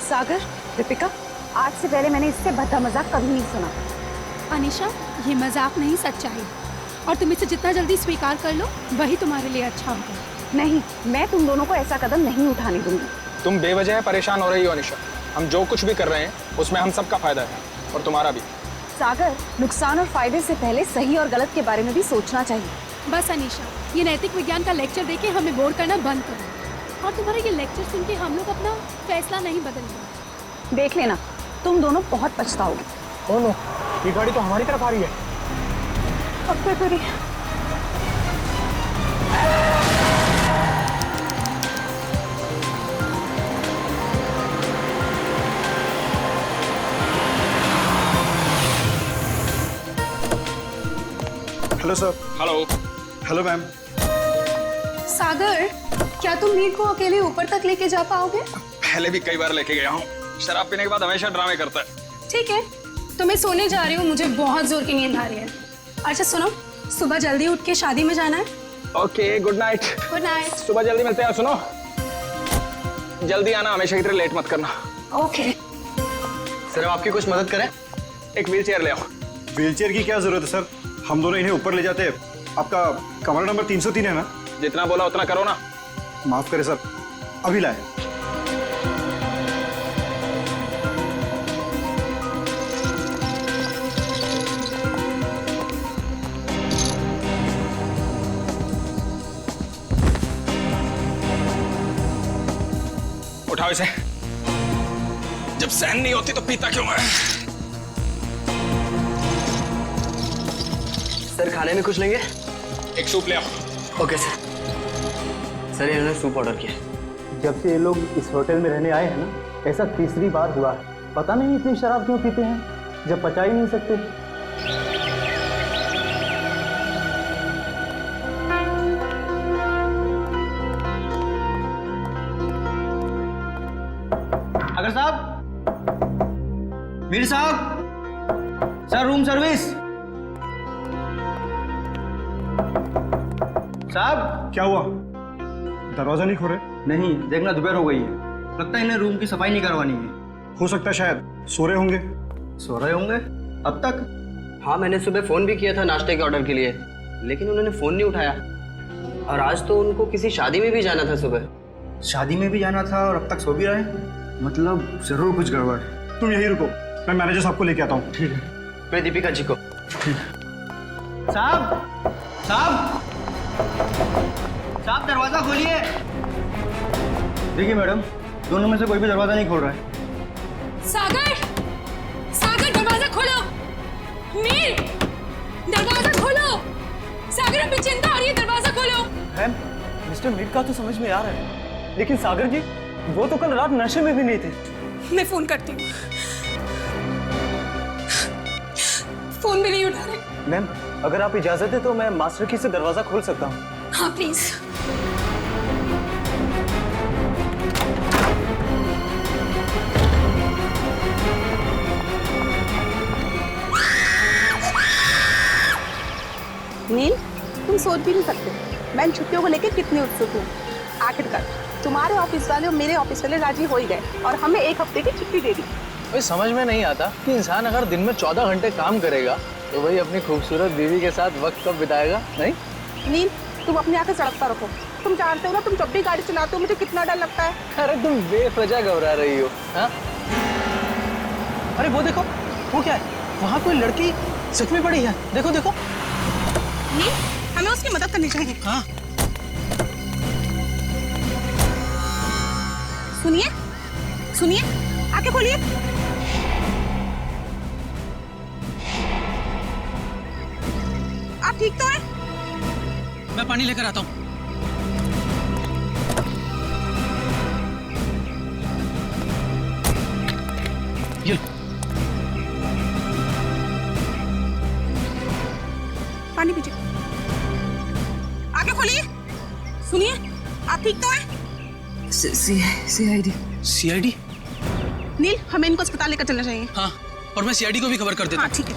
सागर, दीपिका, आज से पहले मैंने इससे भद्दा मजाक कभी नहीं सुना। अनीशा, ये मजाक नहीं सच्चाई, और तुम इसे जितना जल्दी स्वीकार कर लो वही तुम्हारे लिए अच्छा होगा। नहीं, मैं तुम दोनों को ऐसा कदम नहीं उठाने दूंगी। तुम बेवजह परेशान हो रही हो अनीशा। हम जो कुछ भी कर रहे हैं उसमें हम सबका फायदा है, और तुम्हारा भी। सागर, नुकसान और फायदे से पहले सही और गलत के बारे में भी सोचना चाहिए। बस अनीशा, ये नैतिक विज्ञान का लेक्चर देके हमें बोर करना बंद करो, और तुम्हारा ये लेक्चर सुन के हम लोग अपना फैसला नहीं बदलेंगे। देख लेना, तुम दोनों बहुत पछताओगे। ओ नो, ये गाड़ी तो हमारी तरफ आ रही है। अब क्या करें? Hello sir. Hello. Hello ma'am. Sagar, क्या तुम नीर को अकेले ऊपर तक लेके जा पाओगे? पहले भी कई बार लेके गया हूँ। शराब पीने के बाद हमेशा ड्रामे करता है। ठीक है, तो मैं सोने जा रही हूँ, मुझे बहुत जोर की नींद आ रही है। अच्छा सुनो, सुबह जल्दी उठ के शादी में जाना है। Okay, good night. Good night. सुबह जल्दी मिलते हैं। सुनो, जल्दी आना, हमेशा की तरह लेट मत करना। ओके। सर, हम आपकी कुछ मदद करें? एक व्हील चेयर ले आओ। व्हील चेयर की क्या जरूरत है सर? हम दोनों इन्हें ऊपर ले जाते हैं। आपका कमरा नंबर 303 है ना? जितना बोला उतना करो ना। माफ करें सर, अभी लाए। उठाओ इसे। जब सहन नहीं होती तो पीता क्यों है? सर, खाने में कुछ लेंगे? एक सूप ले आओ। Okay sir. सर, इन्होंने सूप ऑर्डर किया। जब से ये लोग इस होटल में रहने आए हैं ना, ऐसा तीसरी बार हुआ है। पता नहीं इतनी शराब क्यों पीते हैं जब पचा ही नहीं सकते। अगर साहब, मीर साहब, सर रूम सर्विस। साहब, क्या हुआ? दरवाजा नहीं खोल रहे? नहीं, देखना दोपहर हो गई है, लगता है इन्हें रूम की सफाई नहीं करवानी है। हो सकता है शायद सो रहे होंगे। सो रहे होंगे अब तक? हाँ, मैंने सुबह फ़ोन भी किया था नाश्ते के ऑर्डर के लिए, लेकिन उन्होंने फ़ोन नहीं उठाया। और आज तो उनको किसी शादी में भी जाना था सुबह। शादी में भी जाना था और अब तक सो भी रहे? मतलब जरूर कुछ गड़बड़ है। तुम यहीं रुको, मैं मैनेजर साहब को लेके आता हूँ। ठीक है। मैं दीपिका जी को। साहब, साहब, साहब, दरवाजा खोलिए। देखिए मैडम, दोनों में से कोई भी दरवाजा नहीं खोल रहा है। सागर, सागर, दरवाजा खोलो। मीर, दरवाजा खोलो। सागर, हमें चिंता हो रही है, दरवाजा खोलो। मैम, मिस्टर मीर का तो समझ में आ रहा है, लेकिन सागर जी, वो तो कल रात नशे में भी नहीं थे। मैं फोन करती हूँ। फोन भी नहीं उठा रहे। मैम, अगर आप इजाजत है तो मैं मास्टर की से दरवाजा खोल सकता हूँ। हाँ प्लीज। नील, तुम सोच भी नहीं सकते मैं इन छुट्टियों को लेकर कितनी उत्सुक हूँ। आखिरकार तुम्हारे ऑफिस वाले और मेरे ऑफिस वाले राजी हो ही गए और हमें एक हफ्ते की छुट्टी दे दी। भाई समझ में नहीं आता कि इंसान अगर दिन में 14 घंटे काम करेगा तो भाई अपनी खूबसूरत बीवी के साथ वक्त कब बिताएगा? नहीं नील, तुम अपने आके सड़क पर रखो। तुम जानते हो ना, तुम जब भी गाड़ी चलाते हो मुझे कितना डर लगता है। अरे तुम बेवजह घबरा रही हो। हाँ, अरे वो देखो, वो क्या है? वहाँ कोई लड़की सच में पड़ी है। देखो देखो। नील, हमें उसकी मदद करनी चाहिए। हाँ, सुनिए, सुनिए, आके खोलिए। आप ठीक तो हैं? मैं पानी लेकर आता हूँ। ये पानी पीजिए। आगे खोलिए। सुनिए, आप ठीक तो हैं? सीआईडी। सीआईडी? नील, हमें इनको अस्पताल लेकर चलना चाहिए। हाँ, और मैं सीआईडी को भी खबर कर देता हूँ। हाँ ठीक है।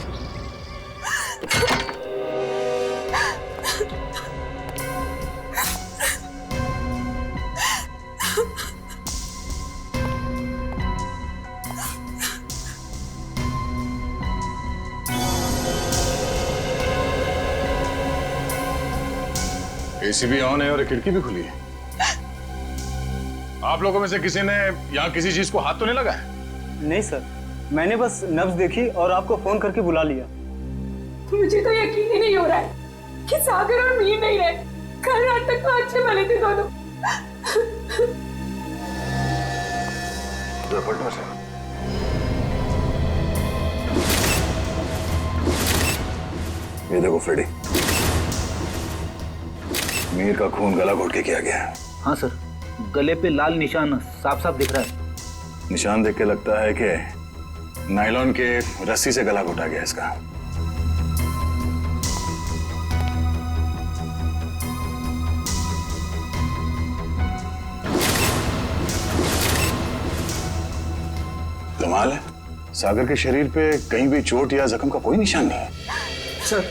एसी भी ऑन है और एक खिड़की भी खुली है। आप लोगों में से किसी ने यहाँ किसी चीज को हाथ तो नहीं लगाया? नहीं सर, मैंने बस नब्ज देखी और आपको फोन करके बुला लिया। मुझे तो यकीन ही नहीं हो रहा है कि सागर और मीर नहीं रहे। कल रात तक तो अच्छे भले थे दोनों। पलटो से। ये देखो फ्रेडी, मीर का खून गला घोट के किया गया है। हाँ सर, गले पे लाल निशान साफ साफ दिख रहा है। निशान देख के लगता है कि नायलॉन के रस्सी से गला घोटा गया इसका। कमाल है, सागर के शरीर पे कहीं भी चोट या जख्म का कोई निशान नहीं है। सर,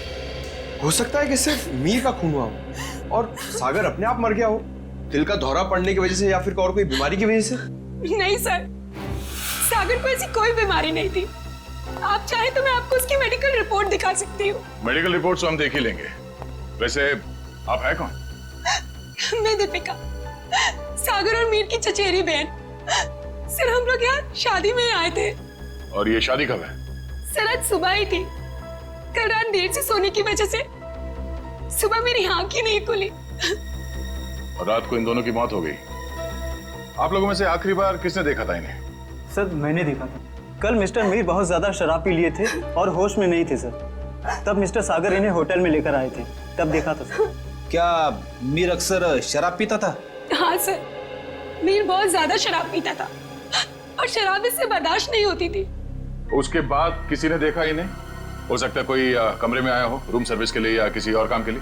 हो सकता है कि सिर्फ मीर का खून हुआ हो और सागर अपने आप मर गया हो, दिल का दौरा पड़ने की वजह से या फिर और कोई बीमारी की वजह से। नहीं सर, सागर को ऐसी कोई बीमारी नहीं थी। आप चाहे तो मैं आपको उसकी मेडिकल रिपोर्ट दिखा सकती हूँ। मेडिकल रिपोर्ट तो हम देख ही लेंगे। वैसे आप है कौन? मैं दीपिका, सागर और मीर की चचेरी बहन। सर, हम लोग यहाँ शादी में आए थे। और ये शादी कब है? सर, आज सुबह ही थी। कल रात देर से सोने की वजह से सुबह मेरी आंख ही नहीं खुली। और रात को इन दोनों की मौत हो गई। आप लोगों में से आखिरी बार किसने देखा था इन्हें? सर, मैंने देखा था। कल मिस्टर मीर बहुत ज्यादा शराब पी लिए थे और होश में नहीं थे सर। तब मिस्टर सागर इन्हें होटल में लेकर आए थे, तब देखा था सर। क्या मीर अक्सर शराब पीता था? हाँ सर, मीर बहुत ज्यादा शराब पीता था और शराब इससे बर्दाश्त नहीं होती थी। उसके बाद किसी ने देखा इन्हें? हो सकता है कोई कमरे में आया हो रूम सर्विस के लिए या किसी और काम के लिए।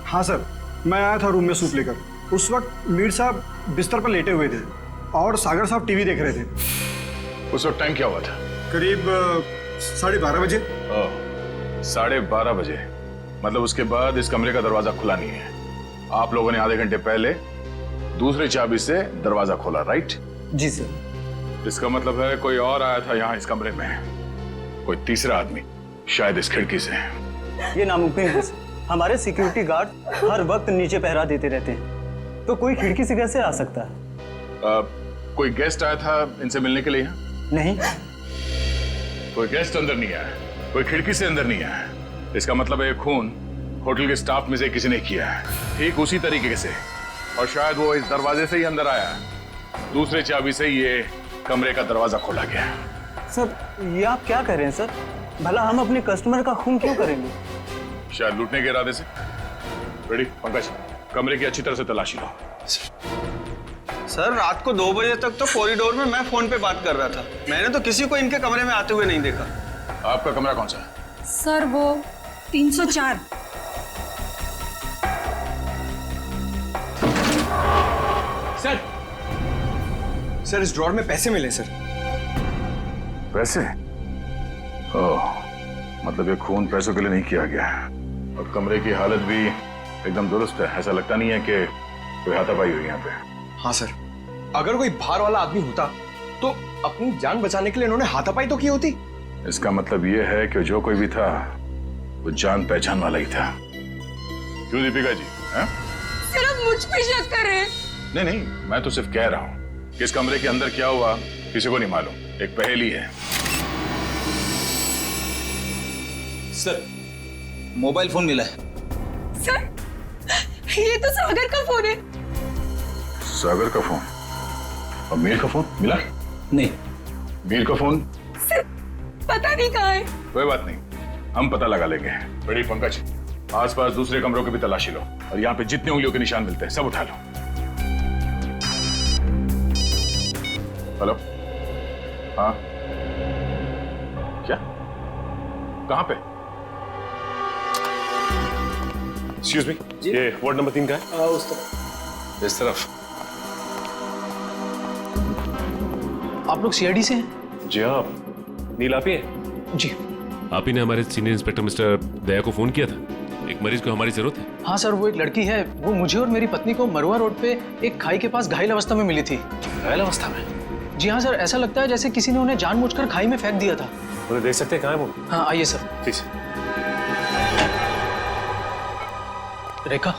हाँ सर, मैं आया था रूम में सूप लेकर। उस वक्त मीर साहब बिस्तर पर लेटे हुए थे और सागर साहब टीवी देख रहे थे। उस वक्त टाइम क्या हुआ था? करीब 12:30 बजे। 12:30 बजे, मतलब उसके बाद इस कमरे का दरवाजा खुला नहीं है। आप लोगों ने आधे घंटे पहले दूसरी चाबी से दरवाजा खोला, राइट? जी सर। इसका मतलब है कोई और आया था यहाँ इस कमरे में, कोई तीसरा आदमी, शायद इस खिड़की से। ये नामुमकिन है सर। हमारे सिक्योरिटी गार्ड हर वक्त नीचे पहरा देते रहते हैं, तो कोई खिड़की से कैसे आ सकता है? कोई गेस्ट आया था इनसे मिलने के लिए यहाँ? नहीं। कोई गेस्ट अंदर नहीं आया, कोई खिड़की से अंदर नहीं आया। इसका मतलब है ये खून होटल के स्टाफ में से किसी ने किया है, ठीक उसी तरीके से। और शायद वो इस दरवाजे से ही अंदर आया, दूसरे चाबी से ये कमरे का दरवाजा खोला गया। सर, ये आप क्या कह रहे हैं सर? भला हम अपने कस्टमर का खून क्यों करेंगे? शायद लूटने के इरादे से। रेडी पंकज, कमरे की अच्छी तरह से तलाशी लो। सर, रात को 2 बजे तक तो कॉरिडोर में मैं फोन पे बात कर रहा था। मैंने तो किसी को इनके कमरे में आते हुए नहीं देखा। आपका कमरा कौन सा है? सर, वो 304। सर, इस ड्रॉर में पैसे मिले सर। पैसे? ओह, मतलब ये खून पैसों के लिए नहीं किया गया है। और कमरे की हालत भी एकदम दुरुस्त है, ऐसा लगता नहीं है कि कोई हाथापाई हुई यहाँ पे। हाँ सर, अगर कोई बाहर वाला आदमी होता तो अपनी जान बचाने के लिए इन्होंने हाथापाई तो की होती। इसका मतलब ये है कि जो कोई भी था वो जान पहचान वाला ही था। क्यों दीपिका जी? हैं? सिर्फ मुझ पे शक कर रहे हैं। नहीं नहीं, मैं तो सिर्फ कह रहा हूँ कि इस कमरे के अंदर क्या हुआ किसी को नहीं मालूम, एक पहेली है। सर, मोबाइल फोन मिला है। सर, ये तो सागर का फोन है। सागर का फोन? और मीर का फोन मिला? नहीं। मीर का फोन? सर, पता नहीं कहाँ है। कोई बात नहीं, हम पता लगा लेंगे। बड़ी पंकज, आसपास दूसरे कमरों की भी तलाशी लो और यहाँ पे जितने उंगलियों के निशान मिलते हैं सब उठा लो। हेलो? हाँ? क्या? कहाँ पे? एक्सक्यूज मी, ये वार्ड नंबर 3 का है? उस तरफ। इस तरफ? आप लोग सीआईडी से हैं? जी हाँ, नील आप ही हैं? जी। आप ही ने हमारे सीनियर इंस्पेक्टर मिस्टर दया को फोन किया था, एक मरीज को हमारी जरूरत है। हाँ सर, वो एक लड़की है, वो मुझे और मेरी पत्नी को मरुआ रोड पे एक खाई के पास घायल अवस्था में मिली थी। घायल अवस्था में? जी हाँ सर, ऐसा लगता है जैसे किसी ने उन्हें जानबूझकर खाई में फेंक दिया था। उन्हें देख सकते हैं कहाँ है वो? हाँ, आइए सर। प्लीज। रेखा,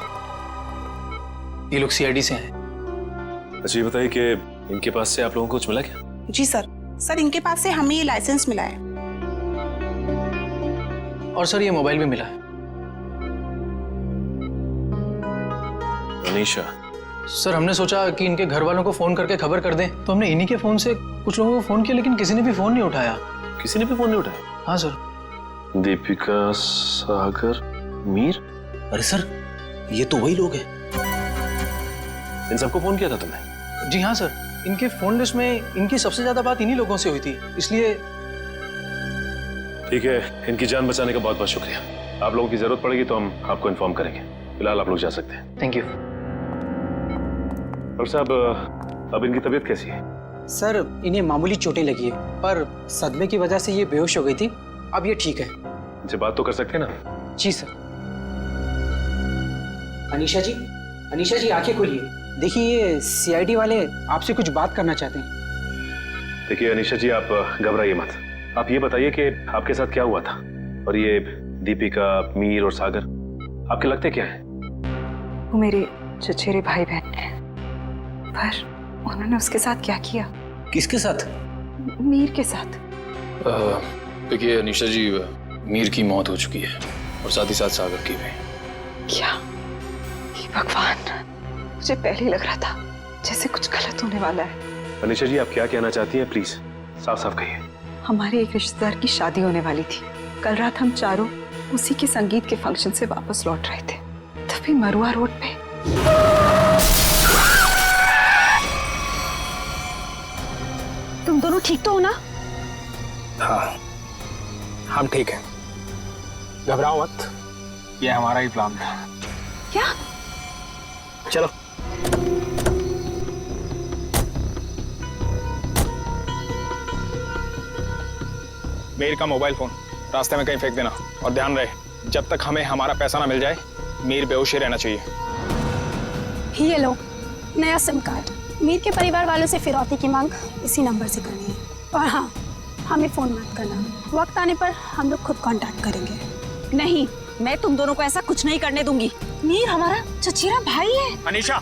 ये लोग सीआईडी से हैं। अच्छा ये बताइए कि इनके पास से आप लोगों को कुछ मिला क्या? जी सर इनके पास से हमें ये लाइसेंस मिला है। और सर ये मोबाइल भी मिला है। अनीशा, सर हमने सोचा कि इनके घर वालों को फोन करके खबर कर दें, तो हमने इन्हीं के फोन से कुछ लोगों को फोन किया, लेकिन किसी ने भी फोन नहीं उठाया। किसी ने भी फोन नहीं उठाया? हाँ सर। दीपिका, सागर, मीर। अरे सर, ये तो वही लोग हैं। इन सबको फोन किया था तुमने? जी हाँ सर, इनके फोन लिस्ट में इनकी सबसे ज्यादा बात इन्हीं लोगों से हुई थी, इसलिए। ठीक है, इनकी जान बचाने का बहुत बहुत शुक्रिया। आप लोगों की जरूरत पड़ेगी तो हम आपको इन्फॉर्म करेंगे। फिलहाल आप लोग जा सकते हैं। Thank you. और साहब, अब इनकी तबीयत कैसी है? सर इन्हें मामूली चोटें लगी है, पर सदमे की वजह से ये बेहोश हो गई थी। अब ये ठीक है। इनसे बात तो कर सकते हैं ना? जी सर। अनीशा जी आंखें खोलिए। देखिए ये सीआईडी वाले आपसे कुछ बात करना चाहते हैं। देखिए अनीशा जी, आप घबराइए मत। आप ये बताइए कि आपके साथ क्या हुआ था, और ये दीपिका, मीर और सागर आपके लगते क्या हैं? वो मेरे चचेरे भाई बहन हैं, पर उन्होंने उसके साथ क्या किया? किसके साथ? मीर के साथ। देखिए अनीशा जी, मीर की मौत हो चुकी है और साथ ही साथ सागर की भी। क्या? हे भगवान, मुझे पहले ही लग रहा था जैसे कुछ गलत होने वाला है। अनीशा जी, आप क्या कहना चाहती हैं? प्लीज साफ साफ कहिए। हमारे एक रिश्तेदार की शादी होने वाली थी। कल रात हम चारों उसी के संगीत के फंक्शन से वापस लौट रहे थे, तभी मरुआ रोड पे तुम दोनों ठीक तो हो ना? हाँ, हम ठीक हैं। घबराओ मत, ये हमारा ही प्लान था। क्या? चलो। मीर का मोबाइल फोन रास्ते में कहीं फेंक देना, और ध्यान रहे जब तक हमें हमारा पैसा ना मिल जाए मीर बेहोश ही रहना चाहिए। ये लो नया सिम कार्ड। मीर के परिवार वालों से फिरौती की मांग इसी नंबर से करनी है। और हाँ, हमें फोन मत करना, वक्त आने पर हम लोग खुद कांटेक्ट करेंगे। नहीं, मैं तुम दोनों को ऐसा कुछ नहीं करने दूंगी। मीर हमारा चचेरा भाई है। अनीशा,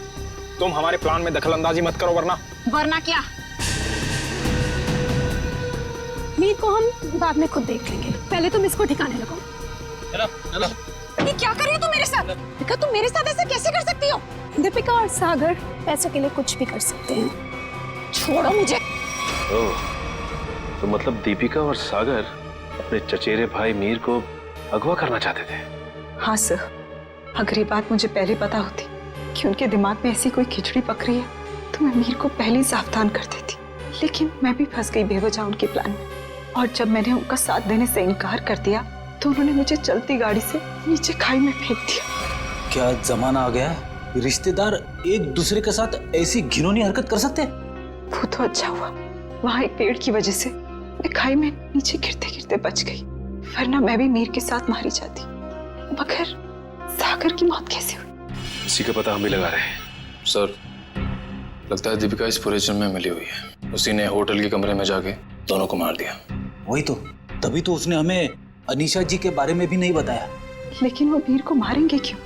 तुम हमारे प्लान में दखलंदाजी मत करो, वरना क्या? मीर को हम बाद में खुद देख लेंगे, पहले तुम इसको ठिकाने लगाओ। चलो। ये क्या कर रही हो तुम मेरे साथ? दीपिका, तुम मेरे साथ ऐसा कैसे कर सकती हो? दीपिका और सागर पैसों के लिए कुछ भी कर सकते हैं। छोड़ो मुझे। ओह, तो मतलब दीपिका और सागर अपने चचेरे भाई मीर को अगवा करना चाहते थे? हाँ सर, अगर ये बात मुझे पहले पता होती कि उनके दिमाग में ऐसी कोई खिचड़ी पक रही है, तो मैं मीर को पहले ही सावधान कर देती। लेकिन मैं भी फंस गई बेवजह उनके प्लान में, और जब मैंने उनका साथ देने से इनकार कर दिया तो उन्होंने मुझे चलती गाड़ी से नीचे खाई में फेंक दिया। क्या जमाना आ गया है? रिश्तेदार एक दूसरे के साथ ऐसी घिनौनी हरकत कर सकते हैं? वो तो अच्छा हुआ, वहाँ एक पेड़ की वजह से मैं खाई में नीचे गिरते गिरते बच गई, वरना मैं भी मीर के साथ मारी जाती। मगर सागर की मौत कैसे हुई? इसी का पता हम भी लगा रहे हैं। सर, लगता है दीपिका इस पूरे जिम में मिली हुई है। उसी ने होटल के कमरे में जाके दोनों को मार दिया। वही तो, तभी तो उसने हमें अनीशा जी के बारे में भी नहीं बताया। लेकिन वो मीर को मारेंगे क्यों?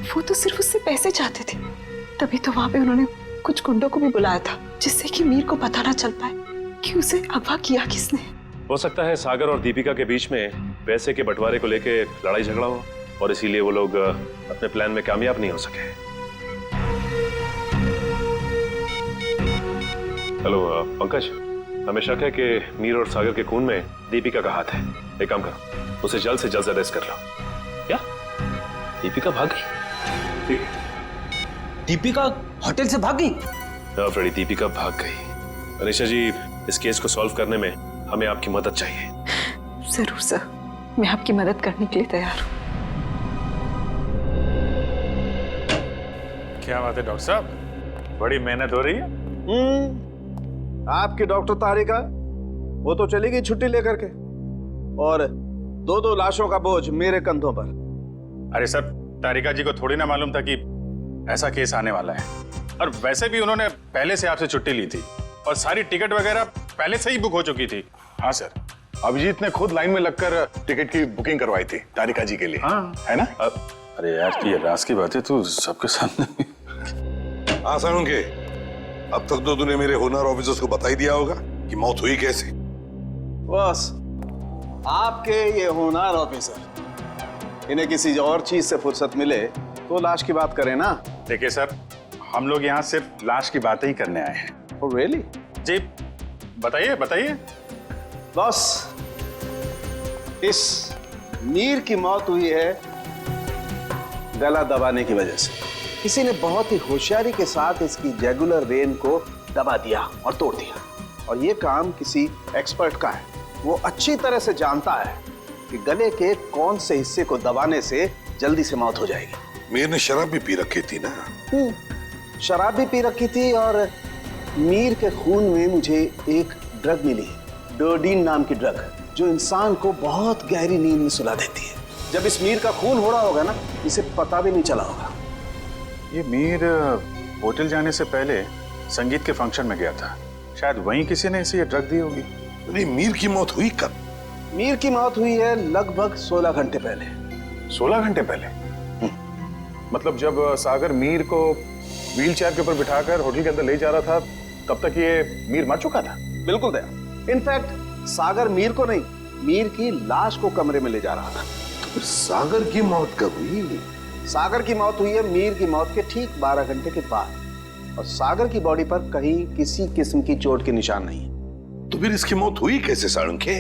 वो तो सिर्फ उससे पैसे चाहते थे। तभी तो वहां पे उन्होंने कुछ गुंडों को भी बुलाया था, जिससे कि मीर को पता ना चल पाए कि उसे अगवा किया किसने। हो सकता है सागर और दीपिका के बीच में पैसे के बंटवारे को लेकर लड़ाई झगड़ा हो, और इसीलिए वो लोग अपने प्लान में कामयाब नहीं हो सके। हेलो पंकज, हमें शक है कि मीर और सागर के खून में दीपिका का हाथ है। एक काम करो, उसे जल्द से जल्द अरेस्ट कर लो। क्या? दीपिका भाग गई? ठीक है। दीपिका होटल से भाग गई? हाँ फ्रेडी, दीपिका भाग गई। अनीशा जी, इस केस को सॉल्व करने में हमें आपकी मदद चाहिए। जरूर सर, मैं आपकी मदद करने के लिए तैयार हूँ। क्या बात है डॉक्टर साहब, बड़ी मेहनत हो रही है। आपकी डॉक्टर तारिका, वो तो चली गई छुट्टी लेकर के, और दो लाशों का बोझ मेरे कंधों पर। अरे सर, तारिका जी को थोड़ी ना मालूम था कि ऐसा केस आने वाला है, और वैसे भी उन्होंने पहले से आपसे छुट्टी ली थी और सारी टिकट वगैरह पहले से ही बुक हो चुकी थी। हाँ सर, अभिजीत ने खुद लाइन में लगकर टिकट की बुकिंग करवाई थी तारिका जी के लिए। हाँ। है ना? अरे यार, ये राज की बातें तू सबके सामने हाँ साळुंखे, अब तक तो तूने मेरे होनर ऑफिसर्स को बता ही दिया होगा कि मौत हुई कैसे। बस आपके ये होनहार ऑफिसर, इन्हें किसी और चीज से फुर्सत मिले तो लाश की बात करें ना। देखिए सर, हम लोग यहाँ सिर्फ लाश की बातें ही करने आए हैं। Oh really? जी बताइए बताइए। बस इस मीर की मौत हुई है गला दबाने की वजह से। किसी ने बहुत ही होशियारी के साथ इसकी जैगुलर वेन को दबा दिया और तोड़ दिया, और ये काम किसी एक्सपर्ट का है। वो अच्छी तरह से जानता है कि गले के कौन से हिस्से को दबाने से जल्दी से मौत हो जाएगी। मीर ने शराब भी पी रखी थी ना? शराब भी पी रखी थी, और मीर के खून में मुझे एक ड्रग मिली, डोडीन नाम की ड्रग, जो इंसान को बहुत गहरी नींद में सुला देती है। जब इस मीर का खून हो रहा होगा ना, इसे पता भी नहीं चला होगा। ये मीर होटल जाने से पहले संगीत के फंक्शन में गया था, शायद वहीं किसी ने इसे ये ड्रग दी होगी। नहीं, मीर की मौत हुई कब? मीर की मौत हुई है लगभग 16 घंटे पहले। 16 घंटे पहले? मतलब जब सागर मीर को व्हील चेयर के ऊपर बिठाकर होटल के अंदर ले जा रहा था, तब तक ये मीर मर चुका था? बिल्कुल दया। इनफैक्ट सागर मीर को नहीं, मीर की लाश को कमरे में ले जा रहा था। तो फिर सागर की मौत कब हुई? सागर की मौत हुई है मीर की मौत के ठीक 12 घंटे के बाद, और सागर की बॉडी पर कहीं किसी किस्म की चोट के निशान नहीं है। तो फिर इसकी मौत हुई कैसे साळुंखे?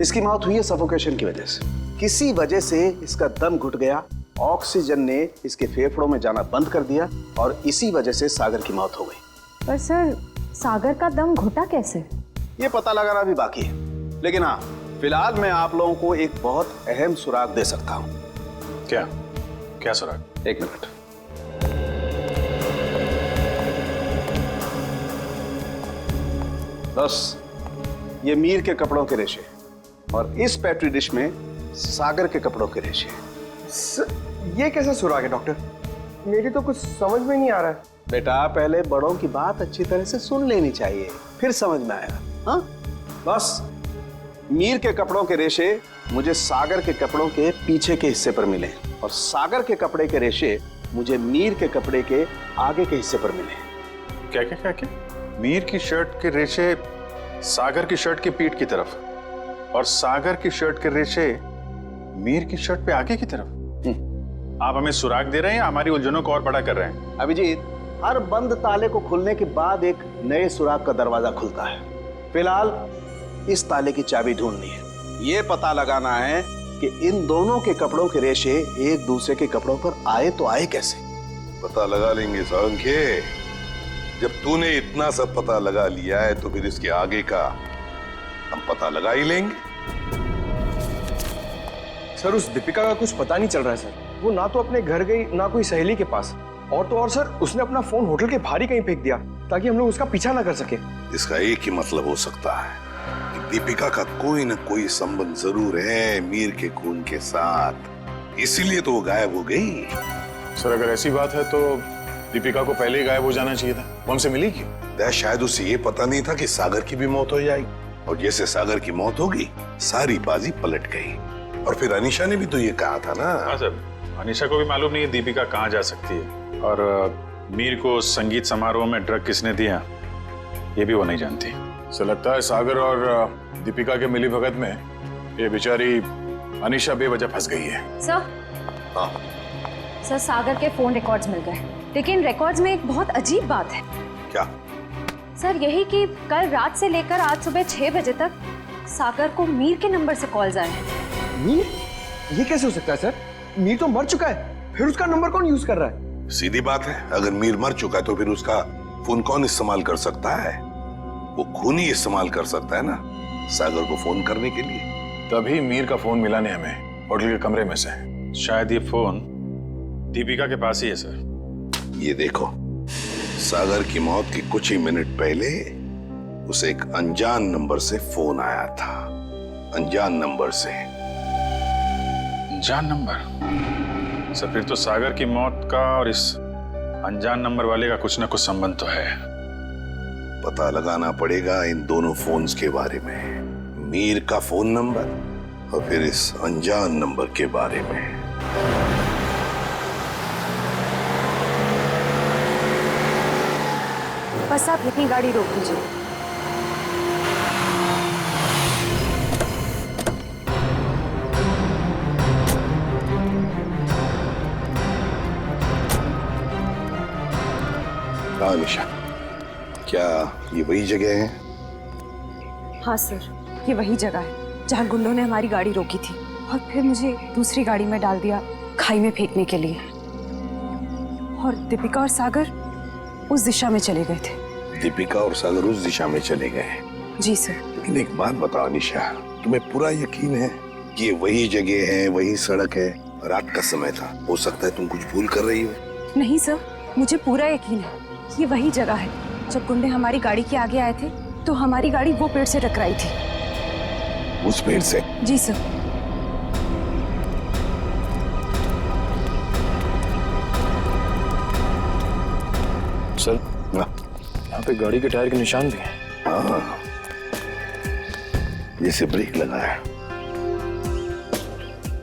इसकी मौत हुई है सफोकेशन की वजह से। किसी वजह से इसका दम घुट गया, ऑक्सीजन ने इसके फेफड़ों में जाना बंद कर दिया, और इसी वजह से सागर की मौत हो गई। पर सर, सागर का दम घुटा कैसे? ये पता लगाना भी बाकी है, लेकिन हाँ, फिलहाल मैं आप लोगों को एक बहुत अहम सुराग दे सकता हूँ। क्या क्या सुराग? एक मिनट। बस ये मीर के कपड़ों के रेशे, और इस पेट्री डिश में सागर के कपड़ों के रेशे। ये कैसा सुराग है डॉक्टर? मेरी तो कुछ समझ में नहीं आ रहा है। बेटा, पहले बड़ों की बात अच्छी तरह से सुन लेनी चाहिए, फिर समझ में आएगा। हाँ, बस मीर के कपड़ों के रेशे मुझे सागर के कपड़ों के पीछे के हिस्से पर मिले, और सागर के कपड़े के रेशे मुझे मीर के कपड़े के आगे के हिस्से पर मिले। क्या क्या क्या क्या? मीर की शर्ट के रेशे सागर की शर्ट की पीठ की तरफ, और सागर की शर्ट के रेशे मीर की शर्ट पे आगे की तरफ। आप हमें सुराग दे रहे हैं या हमारी उलझनों को और बड़ा कर रहे हैं? अभिजीत, हर बंद ताले को खुलने के बाद एक नए सुराग का दरवाजा खुलता है। फिलहाल इस ताले की चाबी ढूंढनी है। ये पता लगाना है कि इन दोनों के कपड़ों के रेशे एक दूसरे के कपड़ों पर आए तो आए कैसे। पता लगा लेंगे साळुंखे। जब तूने इतना सब पता लगा लिया है तो फिर इसके आगे का हम पता लगा ही लेंगे। सर, उस दीपिका का कुछ पता नहीं चल रहा है सर। वो ना तो अपने घर गई, ना कोई सहेली के पास, और तो और सर, उसने अपना फोन होटल के बाहर ही कहीं फेंक दिया ताकि हम लोग उसका पीछा ना कर सके। इसका एक ही मतलब हो सकता है कि दीपिका का कोई ना कोई संबंध जरूर है मीर के खून के साथ, इसीलिए तो वो गायब हो गई। सर, अगर ऐसी बात है तो दीपिका को पहले ही गायब हो जाना चाहिए था। वो हमसे मिली क्यों? शायद उसे ये पता नहीं था कि सागर की भी मौत हो जाएगी, और जैसे सागर की मौत होगी सारी बाजी पलट गई। और फिर अनीशा ने भी तो ये कहा था ना। हाँ सर, अनीशा को भी मालूम नहीं है दीपिका कहाँ जा सकती है, और मीर को संगीत समारोह में ड्रग किसने दिया ये भी वो नहीं जानती। सो लगता है सागर और दीपिका के मिली भगत में ये बेचारी अनीशा बेवजह फंस गई है। सर, हाँ सर, सागर के फोन रिकॉर्ड्स मिल गए, लेकिन रिकॉर्ड्स में एक बहुत अजीब बात है। क्या? सर, यही कि कल रात से लेकर आज सुबह 6 बजे तक सागर को मीर के नंबर से कॉल्स आए हैं। मीर? ये कैसे हो सकता है सर? मीर तो मर चुका है, फिर उसका नंबर कौन यूज कर रहा है? सीधी बात है, अगर मीर मर चुका है तो फिर उसका फोन कौन इस्तेमाल कर सकता है? वो खून ही इस्तेमाल कर सकता है ना सागर को फोन करने के लिए। तभी मीर का फोन मिला नहीं हमें होटल के कमरे में से। शायद ये फोन दीपिका के पास ही है सर। ये देखो, सागर की मौत के कुछ ही मिनट पहले उसे एक अनजान नंबर से फोन आया था। अनजान नंबर से। अनजान नंबर? सर, फिर तो सागर की मौत का और इस अनजान नंबर वाले का कुछ ना कुछ संबंध तो है। पता लगाना पड़ेगा इन दोनों फोन्स के बारे में, मीर का फोन नंबर और फिर इस अनजान नंबर के बारे में। बस आप यहीं गाड़ी रोक दीजिए। हाँ निशा, क्या ये वही जगह है? हाँ सर, ये वही जगह है जहाँ गुंडों ने हमारी गाड़ी रोकी थी और फिर मुझे दूसरी गाड़ी में डाल दिया खाई में फेंकने के लिए। और दीपिका और सागर उस दिशा में चले गए थे। दीपिका और सागर उस दिशा में चले गए? जी सर। लेकिन एक बात बताओ निशा, तुम्हें पूरा यकीन है कि ये वही जगह है, वही सड़क है? रात का समय था, हो सकता है तुम कुछ भूल कर रही हो। नहीं सर, मुझे पूरा यकीन है ये वही जगह है। जब गुंडे हमारी गाड़ी के आगे आए थे तो हमारी गाड़ी वो पेड़ से टकराई थी। उस पेड़ से? जी सर। सर, यहाँ पे गाड़ी के टायर के निशान भी हैं। हाँ, जैसे ब्रेक लगा है।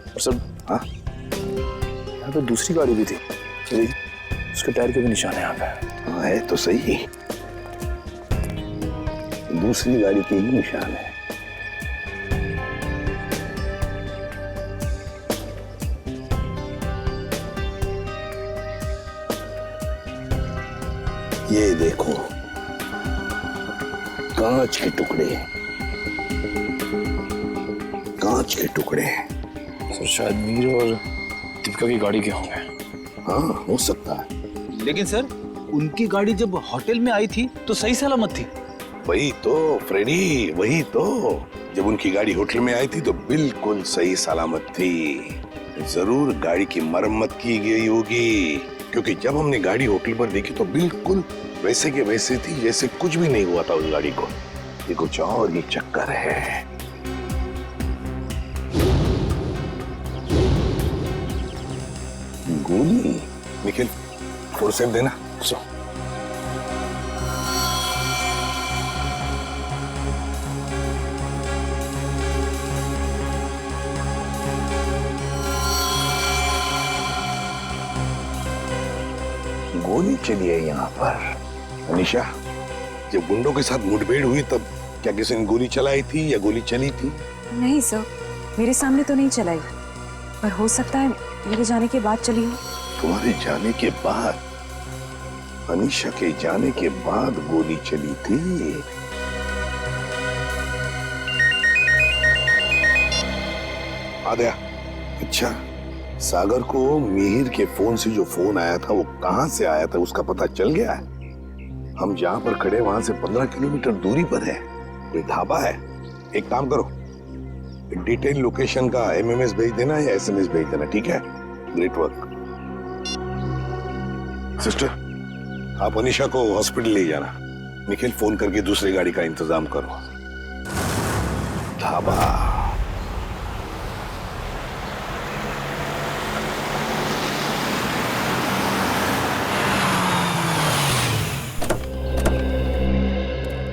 और सर, हाँ, यहाँ पे दूसरी गाड़ी भी थी, उसके टायर के भी निशान है यहाँ पे। हाँ, है तो सही, दूसरी गाड़ी के ही निशान है। ये देखो, कांच के टुकड़े, कांच के टुकड़े। सर शायद मीर और दीपिका की गाड़ी के होंगे। हाँ, हो सकता है। लेकिन सर, उनकी गाड़ी जब होटल में आई थी तो सही सलामत थी। वही तो फ्रेडी, वही तो। जब उनकी गाड़ी होटल में आई थी तो बिल्कुल सही सलामत थी। जरूर गाड़ी की मरम्मत की गई होगी, क्योंकि जब हमने गाड़ी होटल पर देखी तो बिल्कुल वैसे के वैसे थी जैसे कुछ भी नहीं हुआ था उस गाड़ी को। ये कुछ और ही चक्कर है। गोली? निखिल, फोर्सेप देना। सो गोली चली है यहाँ पर। अनीशा, जब गुंडों के साथ मुठभेड़ हुई तब क्या किसी ने गोली चलाई थी या गोली चली थी? नहीं सर, मेरे सामने तो नहीं चलाई, पर हो सकता है मेरे जाने के बाद चली हो। तुम्हारे जाने के बाद? अनीशा के जाने के बाद गोली चली थी? आ गया। अच्छा, सागर को मिहिर के फोन से जो फोन आया था वो कहां से आया था उसका पता चल गया है? हम जहां पर खड़े वहां से 15 किलोमीटर दूरी पर है, कोई ढाबा है। एक काम करो, डिटेल लोकेशन का एमएमएस भेज देना या एसएमएस भेज देना, ठीक है? Great work. सिस्टर, आप अनीशा को हॉस्पिटल ले जाना। निखिल, फोन करके दूसरी गाड़ी का इंतजाम करो। ढाबा।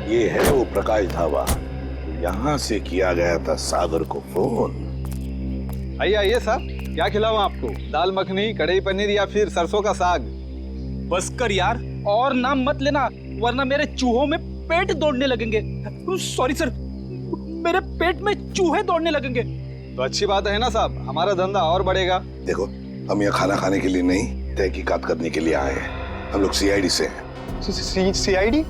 ये है वो प्रकाश ढाबा, यहां से किया गया था सागर को फोन। आइए आइए साहब, क्या खिलाऊं आपको? दाल मखनी, कढ़ाई पनीर या फिर सरसों का साग? बस कर यार, और नाम मत लेना वरना मेरे चूहों में पेट दौड़ने लगेंगे। सॉरी सर, मेरे पेट में चूहे दौड़ने लगेंगे। तो अच्छी बात है ना साहब, हमारा धंधा और बढ़ेगा। देखो, हम यहाँ खाना खाने के लिए नहीं, तहकीकात करने के लिए आए हैं। हम लोग सीआईडी से हैं। सीआईडी?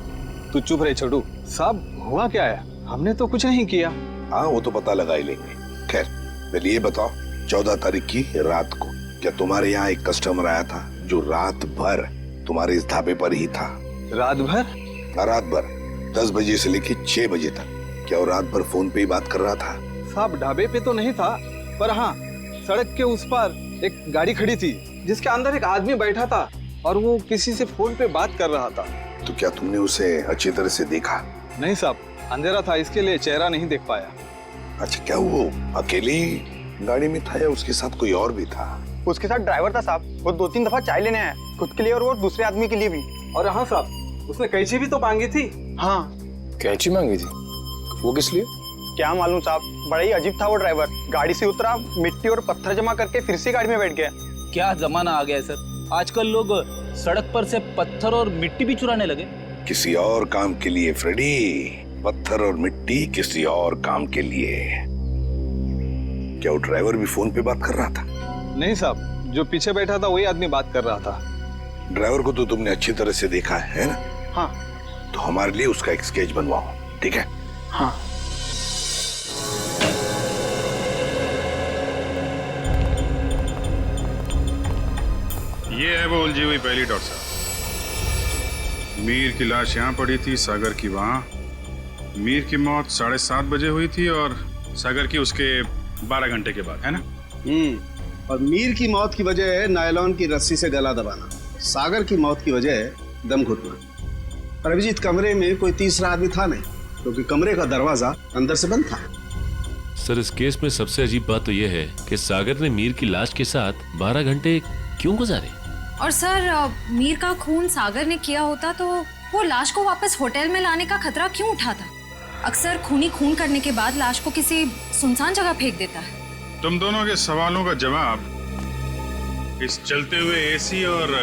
तू चुप रहे छोटू। साहब, हुआ क्या है? हमने तो कुछ नहीं किया। हाँ, वो तो पता लगा ही लेंगे। खैर, पहले ये बताओ, 14 तारीख की रात को क्या तुम्हारे यहाँ एक कस्टमर आया था जो रात भर तुम्हारे इस ढाबे पर ही था? रात भर? रात भर 10 बजे से लेकर 6 बजे तक। क्या वो रात भर फोन पे ही बात कर रहा था? साहब, ढाबे पे तो नहीं था, पर हाँ, सड़क के उस पार एक गाड़ी खड़ी थी जिसके अंदर एक आदमी बैठा था और वो किसी से फोन पे बात कर रहा था। तो क्या तुमने उसे अच्छी तरह से देखा? नहीं साहब, अंधेरा था, इसके लिए चेहरा नहीं देख पाया। अच्छा, क्या वो अकेली गाड़ी में था या उसके साथ कोई और भी था? उसके साथ ड्राइवर था साहब, वो 2-3 दफा चाय लेने आया, खुद के लिए और वो दूसरे आदमी के लिए भी। और हाँ साहब, उसने कैंची भी तो मांगी थी। हाँ, कैंची मांगी थी? वो किस लिए? क्या मालूम साहब, बड़ा ही अजीब था वो ड्राइवर। गाड़ी से उतरा, मिट्टी और पत्थर जमा करके फिर से गाड़ी में बैठ गया। क्या जमाना आ गया है सर, आजकल लोग सड़क पर से पत्थर और मिट्टी भी चुराने लगे। किसी और काम के लिए फ्रेडी, पत्थर और मिट्टी किसी और काम के लिए। क्या वो ड्राइवर भी फोन पे बात कर रहा था? नहीं साहब, जो पीछे बैठा था वही आदमी बात कर रहा था। ड्राइवर को तो तुमने अच्छी तरह से देखा है ना? हाँ। तो हमारे लिए उसका एक स्केच बनवाओ, ठीक है? हाँ। ये है वो उलझी हुई पहली, डॉक्टर साहब। मीर की लाश यहाँ पड़ी थी, सागर की वहाँ। मीर की मौत 7:30 बजे हुई थी और सागर की उसके 12 घंटे के बाद, है ना? और मीर की मौत की वजह है नायलॉन की रस्सी से गला दबाना, सागर की मौत की वजह है दम घुटना। और अभिजीत, कमरे में कोई तीसरा आदमी था नहीं, क्योंकि कमरे का दरवाजा अंदर से बंद था। सर, इस केस में सबसे अजीब बात तो यह है कि सागर ने मीर की लाश के साथ 12 घंटे क्यों गुजारे? और सर, मीर का खून सागर ने किया होता तो वो लाश को वापस होटल में लाने का खतरा क्यों उठाता? अक्सर खूनी खून करने के बाद लाश को किसी सुनसान जगह फेंक देता है। तुम दोनों के सवालों का जवाब इस चलते हुए एसी और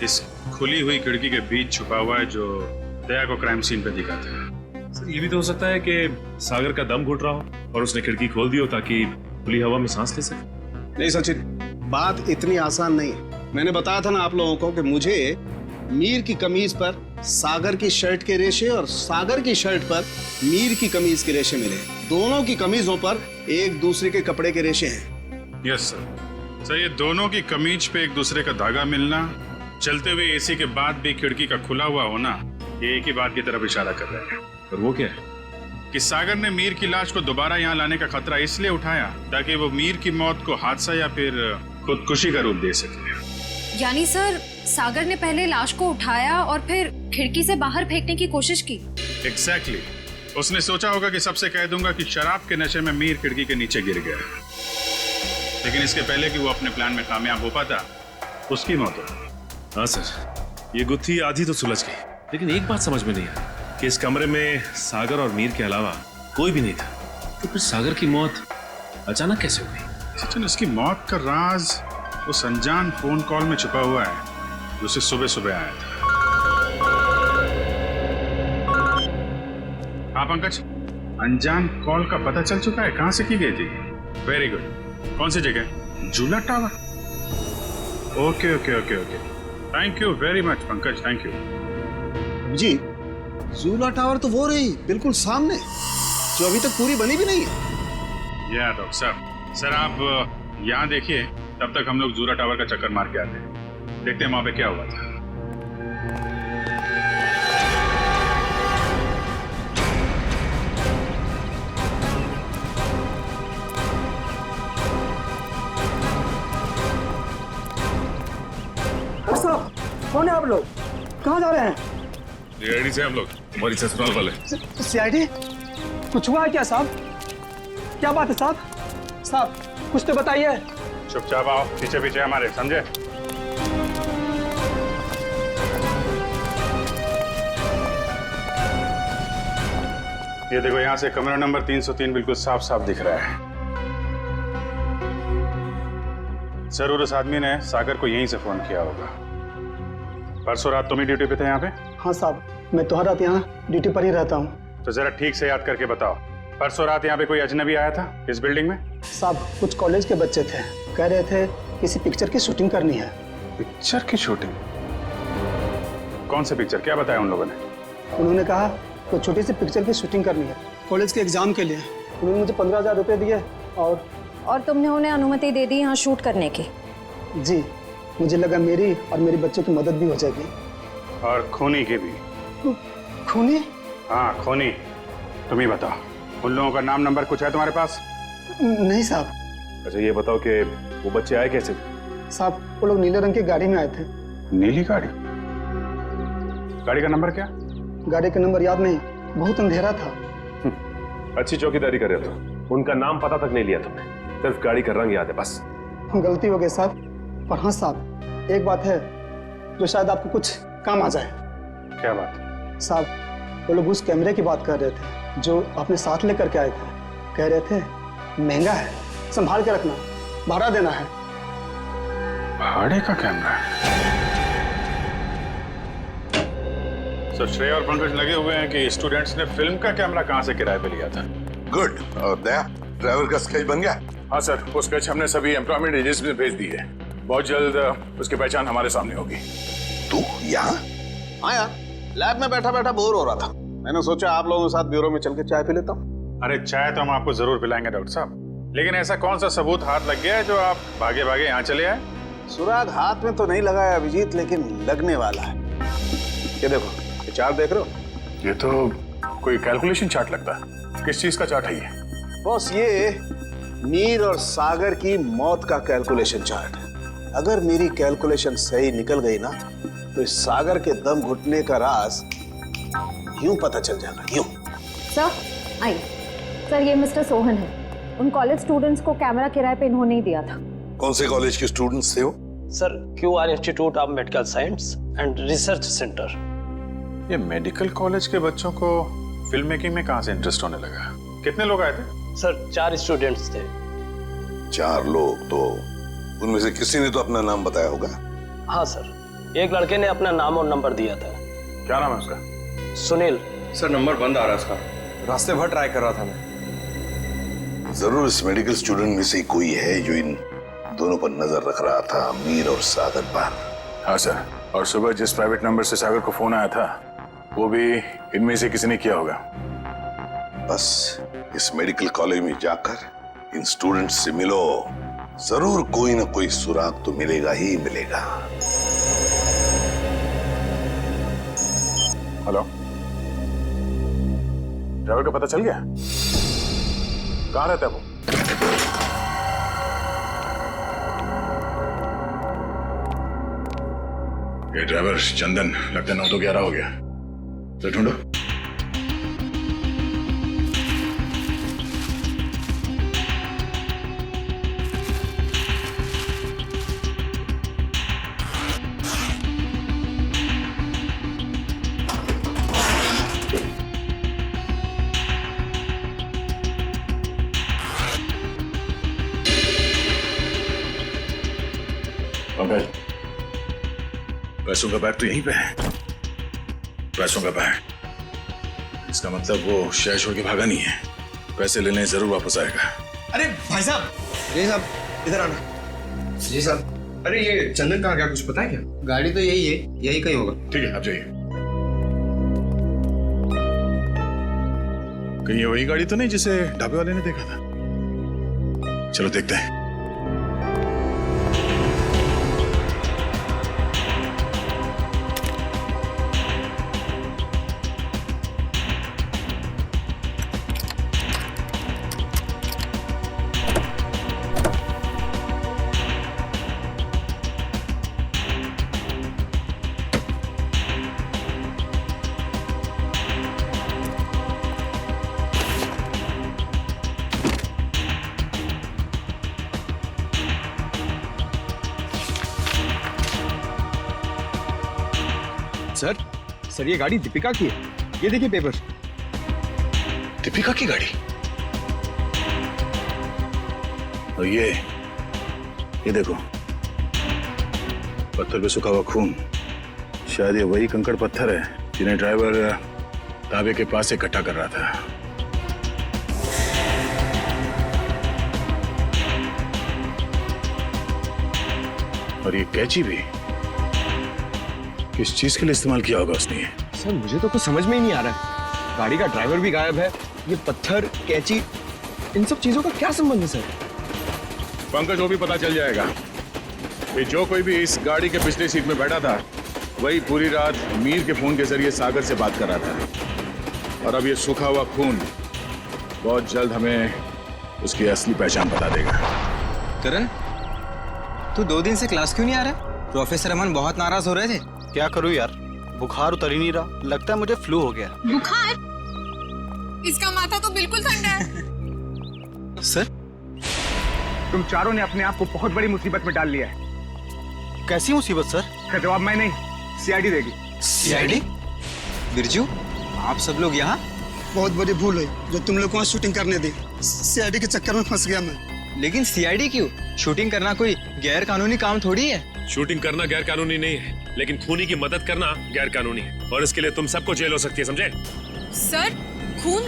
इस खुली हुई खिड़की के बीच छुपा हुआ है, जो दया को क्राइम सीन पे दिखाता है। सर, ये भी तो हो सकता है कि सागर का दम घुट रहा हो और उसने खिड़की खोल दी हो ताकि खुली हवा में सांस ले सके। नहीं सचिन, बात इतनी आसान नहीं है। मैंने बताया था ना आप लोगों को कि मुझे मीर की कमीज पर सागर की शर्ट के रेशे और सागर की शर्ट पर मीर की कमीज के रेशे मिले। दोनों की कमीजों पर एक दूसरे के कपड़े के रेशे हैं। Yes sir. सर, ये दोनों की कमीज पे एक दूसरे का धागा मिलना, चलते हुए एसी के बाद भी खिड़की का खुला हुआ होना, ये एक ही बात की तरफ इशारा कर रहा है। और वो क्या है? कि सागर ने मीर की लाश को दोबारा यहाँ लाने का खतरा इसलिए उठाया ताकि वो मीर की मौत को हादसा या फिर खुदकुशी का रूप दे सके। यानी सर, सागर ने पहले लाश को उठाया और फिर खिड़की से बाहर फेंकने की कोशिश की। एग्जैक्टली। उसने सोचा होगा कि सबसे कह दूंगा कि शराब के नशे में मीर खिड़की के नीचे गिर गया, लेकिन इसके पहले कि वो अपने प्लान में कामयाब हो पाता, उसकी मौत हो। हाँ सर, ये गुत्थी आधी तो सुलझ गई, लेकिन एक बात समझ में नहीं आई कि इस कमरे में सागर और मीर के अलावा कोई भी नहीं था, तो फिर सागर की मौत अचानक कैसे हुई? सचिन, उसकी मौत का राज उस अनजान फोन कॉल में छुपा हुआ है जो उसे सुबह सुबह आया था। हाँ पंकज, अनजान कॉल का पता चल चुका है कहां से की गई थी? Very good. कौन सी जगह? Jhula tower. Okay okay okay okay, thank you very much Pankaj, thank you. जी, झूला टावर तो वो रही बिल्कुल सामने, जो अभी तक पूरी बनी भी नहीं है। या डॉक्टर साहब, सर आप यहाँ देखिए, तब तक हम लोग झूला टावर का चक्कर मार के आते हैं, देखते हैं वहां पे क्या हुआ था। साहब, कौन है आप लोग? कहाँ जा रहे हैं? सीआईडी से हम लोग, हमारी ससुराल वाले। सीआईडी? कुछ हुआ है क्या साहब? क्या बात है साहब? साहब कुछ तो बताइए। चुपचाप आओ, पीछे पीछे हमारे, समझे? ये देखो, यहाँ से कमरा नंबर 303 बिल्कुल साफ साफ दिख रहा है। जरूर उस आदमी ने सागर को यहीं से फोन किया होगा। परसों रात तुम ही ड्यूटी पे थे यहाँ पे? हाँ साहब, मैं तो हर रात यहाँ ड्यूटी पर ही रहता हूँ। तो जरा ठीक से याद करके बताओ, परसों रात यहाँ पे कोई अजनबी आया था इस बिल्डिंग में? साहब, कुछ कॉलेज के बच्चे थे, कह रहे थे किसी पिक्चर की शूटिंग करनी है। पिक्चर की शूटिंग? कौन से पिक्चर, क्या बताया उन लोगों ने? उन्होंने कहा तो छोटी सी पिक्चर की शूटिंग करनी है कॉलेज के एग्जाम के लिए। उन्होंने मुझे 15,000 रुपये दिए और तुमने उन्हें अनुमति दे दी यहाँ शूट करने की? जी, मुझे लगा मेरी और मेरे बच्चों की मदद भी हो जाएगी। और खूनी की भी। खूनी? हाँ खूनी। तुम ही बताओ, उन लोगों का नाम नंबर कुछ है तुम्हारे पास? नहीं साहब। अच्छा ये बताओ कि वो बच्चे आए कैसे? साहब, वो लोग नीले रंग की गाड़ी में आए थे। नीली गाड़ी? गाड़ी का नंबर क्या? गाड़ी का नंबर याद नहीं, बहुत अंधेरा था। अच्छी चौकीदारी कर रहे हो, उनका नाम पता तक नहीं लिया तुमने, सिर्फ गाड़ी का रंग याद है बस। गलती हो गई साहब। पर हाँ साहब, एक बात है जो शायद आपको कुछ काम आ जाए। क्या बात? साहब, वो लोग उस कैमरे की बात कर रहे थे जो अपने साथ लेकर के आए थे। कह रहे थे महंगा है, संभाल के रखना, भाड़ा देना है। भाड़े का कैमरा? तो श्रेय और पंकज लगे हुए हैं कि स्टूडेंट्स ने फिल्म का कैमरा कहां से किराए पे लिया था। गुड। और दया, ड्राइवर का स्केच बन गया? हाँ सर, वो स्केच हमने सभी एम्प्लॉयमेंट एजेंसी में भेज दी है। बहुत जल्द उसकी पहचान हमारे सामने होगी। तू यहाँ? हाँ यार, लैब में बैठा बैठा बोर हो रहा था। मैंने सोचा आप लोगों के साथ ब्यूरो में चल के चाय पी लेता हूँ। अरे चाय तो हम आपको जरूर पिलाएंगे डॉक्टर साहब, लेकिन ऐसा कौन सा सबूत हाथ लग गया है जो आप भागे भागे यहाँ चले आए? सुराग हाथ में तो नहीं लगा है अभिजीत, लेकिन लगने वाला है। ये देखो, ये चार्ट देख रहे हो? ये तो कोई कैलकुलेशन चार्ट लगता है। किस चीज का चार्ट है ये? बॉस, ये मीर और सागर की मौत का कैलकुलेशन चार्ट है। अगर मेरी कैलकुलेशन सही निकल गई ना, तो इस सागर के दम घुटने का राज यूं पता चल जाना, यूं। सर आइए। सर ये मिस्टर सोहन है। उन कॉलेज स्टूडेंट्स को कैमरा किराए पे इन्होंने ही दिया था। कौन से कॉलेज के स्टूडेंट्स थे वो? Sir QR institute of medical science and research centre. ये मेडिकल कॉलेज के बच्चों को फिल्म मेकिंग में कहां से इंटरेस्ट होने लगा? कितने लोग आए थे? सर 4 स्टूडेंट्स थे। 4 लोग? तो उनमें से किसी ने तो अपना नाम बताया होगा। हाँ सर, एक लड़के ने अपना नाम और नंबर दिया था। क्या नाम है उसका? सुनील। सर नंबर बंद आ रहा है उसका, रास्ते भर ट्राई कर रहा था मैं। जरूर इस मेडिकल स्टूडेंट में से कोई है जो इन दोनों पर नजर रख रहा था, मीर और सागर पर। हाँ सर, और सुबह जिस प्राइवेट नंबर से सागर को फोन आया था वो भी इनमें से किसी ने किया होगा। बस इस मेडिकल कॉलेज में जाकर इन स्टूडेंट्स से मिलो, जरूर कोई ना कोई सुराग तो मिलेगा ही मिलेगा। हेलो, ड्राइवर का पता चल गया? कहाँ रहता है वो? ये ड्राइवर चंदन लगता है 9 तो 11 हो गया। तो ढूंढो। पंकज, पैसों का बैग तो यहीं पे है। पैसों का बैग, इसका मतलब वो शहर छोड़ के भागा नहीं है। पैसे लेने जरूर वापस आएगा। अरे भाई साहब, जी साहब इधर आना। जी साहब। अरे ये चंदन कहाँ गया, कुछ पता है क्या? गाड़ी तो यही है, यही कहीं होगा। ठीक है, आप जाइए। कहीं ये वही गाड़ी तो नहीं जिसे ढाबे वाले ने देखा था? चलो देखते हैं। सर ये गाड़ी दीपिका की है। ये देखिए पेपर। दीपिका की गाड़ी? और ये देखो, पत्थर पे सूखा हुआ खून। शायद ये वही कंकड़ पत्थर है जिन्हें ड्राइवर ढाबे के पास इकट्ठा कर रहा था। और ये कैंची भी किस चीज के लिए इस्तेमाल किया होगा उसने? सर मुझे तो कुछ समझ में ही नहीं आ रहा है। गाड़ी का ड्राइवर भी गायब है, ये पत्थर, कैंची, इन सब चीजों का क्या संबंध है सर? पंकज, वो भी पता चल जाएगा कि जो कोई भी इस गाड़ी के पिछले सीट में बैठा था वही पूरी रात मीर के फोन के जरिए सागर से बात कर रहा था। और अब ये सूखा हुआ खून बहुत जल्द हमें उसकी असली पहचान बता देगा। करण, तू 2 दिन से क्लास क्यों नहीं आ रहा? प्रोफेसर अमन बहुत नाराज हो रहे थे। क्या करूं यार, बुखार उतर ही नहीं रहा। लगता है मुझे फ्लू हो गया। बुखार? इसका माथा तो बिल्कुल ठंडा है। सर, तुम चारों ने अपने आप को बहुत बड़ी मुसीबत में डाल लिया है। कैसी मुसीबत सर? इसका जवाब मैं नहीं, सीआईडी देगी। सीआईडी? बिरजू, आप सब लोग यहाँ? बहुत बड़ी भूल हुई जो तुम लोग को शूटिंग करने दी। सीआईडी के चक्कर में फंस गया मैं। लेकिन सीआईडी क्यों? शूटिंग करना कोई गैर कानूनी काम थोड़ी है। शूटिंग करना गैर कानूनी नहीं है, लेकिन खूनी की मदद करना गैर कानूनी है और इसके लिए तुम सबको जेल हो सकती है, समझे? सर खून?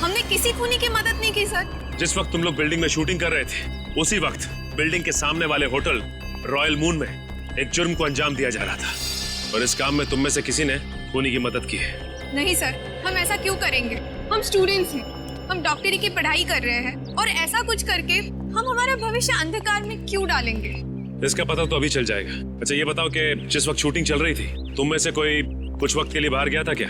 हमने किसी खूनी की मदद नहीं की सर। जिस वक्त तुम लोग बिल्डिंग में शूटिंग कर रहे थे उसी वक्त बिल्डिंग के सामने वाले होटल रॉयल मून में एक जुर्म को अंजाम दिया जा रहा था और इस काम में तुम में से किसी ने खूनी की मदद की है। नहीं सर, हम ऐसा क्यों करेंगे? हम स्टूडेंट्स हैं, हम डॉक्टरी की पढ़ाई कर रहे हैं और ऐसा कुछ करके हम हमारा भविष्य अंधकार में क्यों डालेंगे? इसका पता तो अभी चल जाएगा। अच्छा ये बताओ कि जिस वक्त शूटिंग चल रही थी तुम में से कोई कुछ वक्त के लिए बाहर गया था क्या?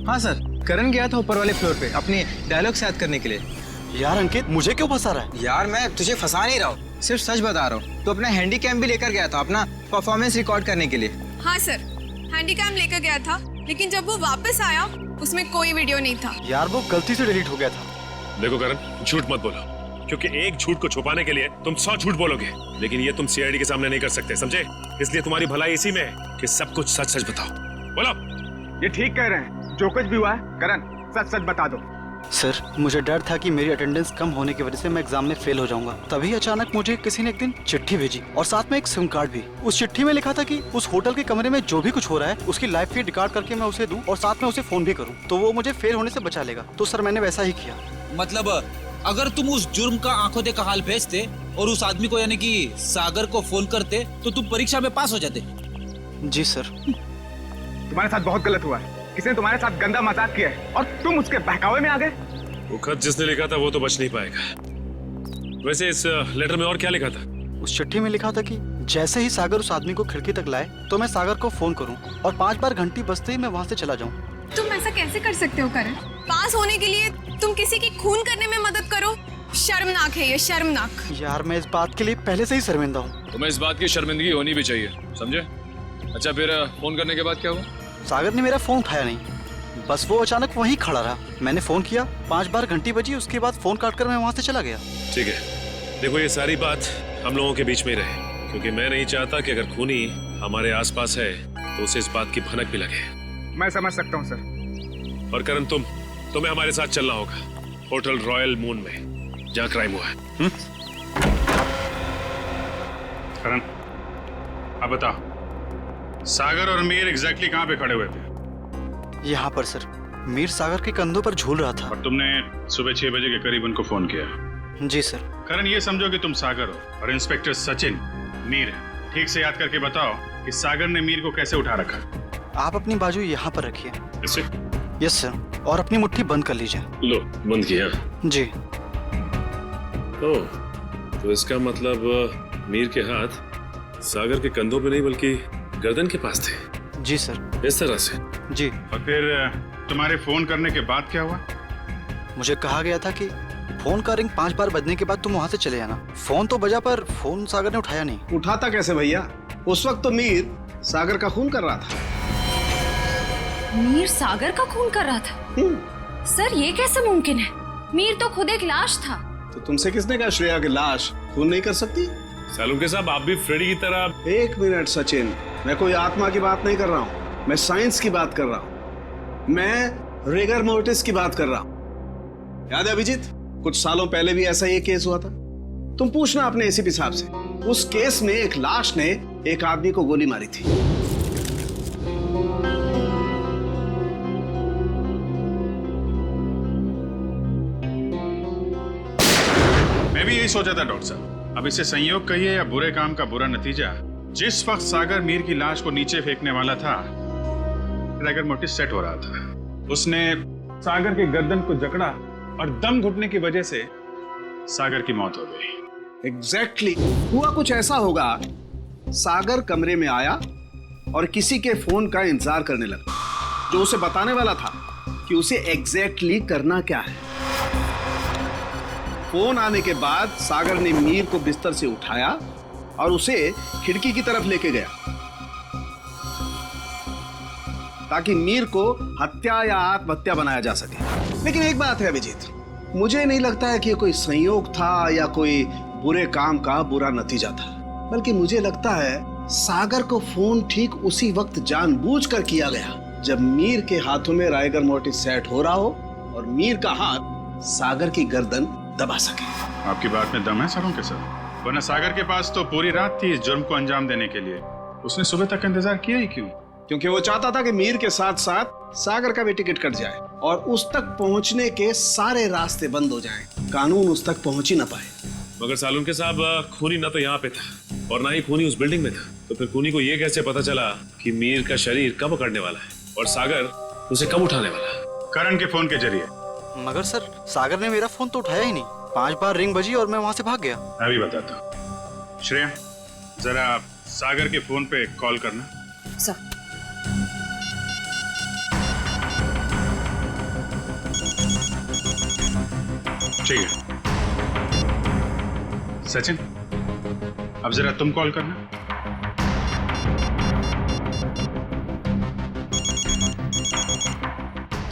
हाँ सर, करण गया था ऊपर वाले फ्लोर पे अपने डायलॉग याद करने के लिए। यार अंकित, मुझे क्यों फंसा रहा है? यार मैं तुझे फंसा नहीं रहा हूँ, सिर्फ सच बता रहा हूँ। तो अपना हैंडीकैम भी लेकर गया था अपना परफॉर्मेंस रिकॉर्ड करने के लिए। हाँ सर, हैंडीकैम लेकर गया था, लेकिन जब वो वापस आया उसमें कोई वीडियो नहीं था। यार वो गलती से डिलीट हो गया था। देखो करण, झूठ मत बोलो, क्योंकि एक झूठ को छुपाने के लिए तुम 100 झूठ बोलोगे, लेकिन ये तुम सीआईडी के सामने नहीं कर सकते, समझे? इसलिए तुम्हारी भलाई इसी में है कि सब कुछ सच सच बताओ। बोलो। ये ठीक कह रहे हैं, जो कुछ भी हुआ है करण सच सच बता दो। सर मुझे डर था कि मेरी अटेंडेंस कम होने की वजह से मैं एग्जाम में फेल हो जाऊंगा। तभी अचानक मुझे किसी ने एक दिन चिट्ठी भेजी और साथ में एक सिम कार्ड भी। उस चिट्ठी में लिखा था कि उस होटल के कमरे में जो भी कुछ हो रहा है उसकी लाइव फीड रिकॉर्ड करके मैं उसे दूं और साथ में उसे फोन भी करूं, तो वो मुझे फेल होने से बचा लेगा। तो सर मैंने वैसा ही किया। मतलब अगर तुम उस जुर्म का आंखों देखा हाल भेजते और उस आदमी को यानी कि सागर को फोन करते तो तुम परीक्षा में पास हो जाते। जी सर। तुम्हारे साथ बहुत गलत हुआ है, किसी ने तुम्हारे साथ गंदा मजाक किया है और तुम उसके बहकावे में आ गए। वो खत जिसने लिखा था वो तो बच नहीं पाएगा। वैसे इस लेटर में और क्या लिखा था? उस चिट्ठी में लिखा था कि जैसे ही सागर उस आदमी को खिड़की तक लाए तो मैं सागर को फोन करूं और 5 बार घंटी बजते ही मैं वहां से चला जाऊं। तुम ऐसा कैसे कर सकते हो करण? पास होने के लिए तुम किसी की खून करने में मदद करो? शर्मनाक है ये, शर्मनाक। यार मैं इस बात के लिए पहले से ही शर्मिंदा हूँ। तुम्हें इस बात की शर्मिंदगी होनी भी चाहिए, समझे? अच्छा फिर फोन करने के बाद क्या हुआ? सागर ने मेरा फोन उठाया नहीं, बस वो अचानक वहीं खड़ा रहा। मैंने फोन किया, 5 बार घंटी बजी, उसके बाद फोन काटकर मैं वहां से चला गया। ठीक है, देखो ये सारी बात हम लोगों के बीच में ही रहे, क्योंकि मैं नहीं चाहता कि अगर खूनी हमारे आसपास है तो उसे इस बात की भनक भी लगे। मैं समझ सकता हूँ सर। और करण तुम्हें हमारे साथ चलना होगा होटल रॉयल मून में जहाँ क्राइम हुआ है। करण अब बताओ, सागर और मीर एग्जैक्टली कहाँ पे खड़े हुए थे? यहाँ पर सर। मीर सागर के कंधों पर झूल रहा था। और तुमने सुबह 6 बजे के करीब उनको फोन किया? जी सर। करण ये समझो कि तुम सागर हो और इंस्पेक्टर सचिन मीर है। ठीक से याद करके बताओ कि सागर ने मीर को कैसे उठा रखा? आप अपनी बाजू यहाँ पर रखिए। इसे? यस सर, और अपनी मुट्ठी बंद कर लीजिए। लो बंद किया? जी। ओह, तो इसका मतलब मीर के हाथ सागर के कंधों पे नहीं बल्कि गर्दन के पास थे। जी सर। इस तरह से? जी। और फिर तुम्हारे फोन करने के बाद क्या हुआ? मुझे कहा गया था कि फोन का रिंग 5 बार बजने के बाद तुम वहां से चले जाना। फोन तो बजा पर फोन सागर ने उठाया नहीं। उठाता कैसे भैया? उस वक्त तो मीर सागर का खून कर रहा था। मीर सागर का खून कर रहा था? सर ये कैसे मुमकिन है? मीर तो खुद एक लाश था। तो तुमसे किसने कहा श्रेया की लाश खून नहीं कर सकती? सालुंके साहब आप भी फ्रेडी की तरह। 1 मिनट सचिन, मैं कोई आत्मा की बात नहीं कर रहा हूँ, मैं साइंस की बात कर रहा हूँ। मैं रिगर मोर्टिस की बात कर रहा हूँ। याद है अभिजीत, कुछ सालों पहले भी ऐसा ही केस हुआ था। तुम पूछना अपने एसीपी साहब से, उस केस में एक लाश ने एक आदमी को गोली मारी थी। मैं भी यही सोचा था डॉक्टर साहब। अब इसे संयोग कहिए या बुरे काम का बुरा नतीजा, जिस वक्त सागर मीर की लाश को नीचे फेंकने वाला था रिगर मोर्टिस सेट हो रहा था। उसने सागर के गर्दन को जकड़ा और दम घुटने की वजह से सागर की मौत हो गई। एग्जैक्टली हुआ कुछ ऐसा होगा, सागर कमरे में आया और किसी के फोन का इंतजार करने लगा जो उसे बताने वाला था कि उसे एग्जैक्टली करना क्या है। फोन आने के बाद सागर ने मीर को बिस्तर से उठाया और उसे खिड़की की तरफ लेके गया ताकि मीर को हत्या या आत्महत्या बनाया जा सके। लेकिन एक बात है अभिजीत, मुझे नहीं लगता है कि कोई संयोग था या कोई बुरे काम का बुरा नतीजा था, बल्कि मुझे लगता है सागर को फोन ठीक उसी वक्त जानबूझकर किया गया जब मीर के हाथों में राइगर मोर्टिस सेट हो रहा हो और मीर का हाथ सागर की गर्दन दबा सके। आपकी बात में दम है सालुंके साहब, वरना सागर के पास तो पूरी रात थी इस जुर्म को अंजाम देने के लिए। उसने सुबह तक इंतजार किया ही क्यों? क्योंकि वो चाहता था कि मीर के साथ साथ सागर का भी टिकट कट जाए और उस तक पहुंचने के सारे रास्ते बंद हो जाएं, कानून उस तक पहुंच ही ना पाए। मगर सालुनके साहब, खूनी ना तो यहाँ पे था और ना ही खूनी उस बिल्डिंग में था, तो फिर खूनी को ये कैसे पता चला कि मीर का शरीर कब पकड़ने वाला है और सागर उसे कब उठाने वाला है? करण के फोन के जरिए। मगर सर, सागर ने मेरा फोन तो उठाया ही नहीं। 5 बार रिंग बजी और मैं वहां से भाग गया। मैं भी बताता हूँ। श्रेया, जरा सागर के फोन पे कॉल करना। सर। ठीक है। सचिन, अब जरा तुम कॉल करना।